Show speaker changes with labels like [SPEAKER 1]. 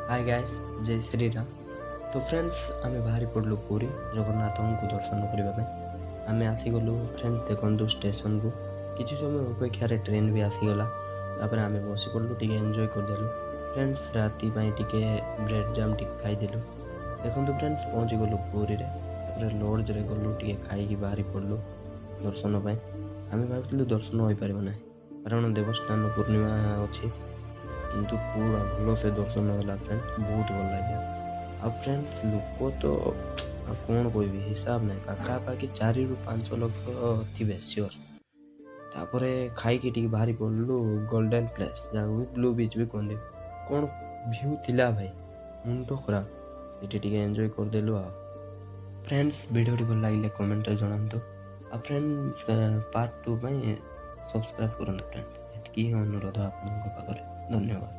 [SPEAKER 1] Hi guys, जय श्री राम। तो friends आम बाहरी पड़लु पूरी जगन्नाथ को दर्शन करने। आम आसीगलु फ्रेंड्स देखु स्टेशन को किसी समय अपेक्षार ट्रेन भी आसीगला। तापर आम बसी पड़लु टे एंजॉय करदेलु फ्रेंड्स। राति टे ब्रेड जाम टे खाईदेलु। देखो फ्रेंड्स पहुँची गलु पूरी लॉज रे गलु टे खाई बाहरी पड़लु दर्शन पर। आम भावुँ दर्शन हो पार ना कारण देवस्थान पूर्णिमा अच्छी किंतु पूरा भल से दर्शन होगा फ्रेंड्स। बहुत भल लगे। आ फ्रेंड्स लोक तो कौन कह हिसाब ना पाखापाखि 4 ରୁ 5 लक्ष थे सियोर। तापर खाई बाहरी पड़लु गोल्डन प्लेस जहाँ ब्लू बीच भी कहते। कौन भ्यू थिला भाई, मुंड खराब। ये एंजॉय करदेलु। आ फ्रेंड्स वीडियो भल लगे कमेंट जनातु। आ फ्रेंड्स पार्ट 2 सब्सक्राइब करूँ फ्रेंड्स। ये अनुरोध आप धन्यवाद।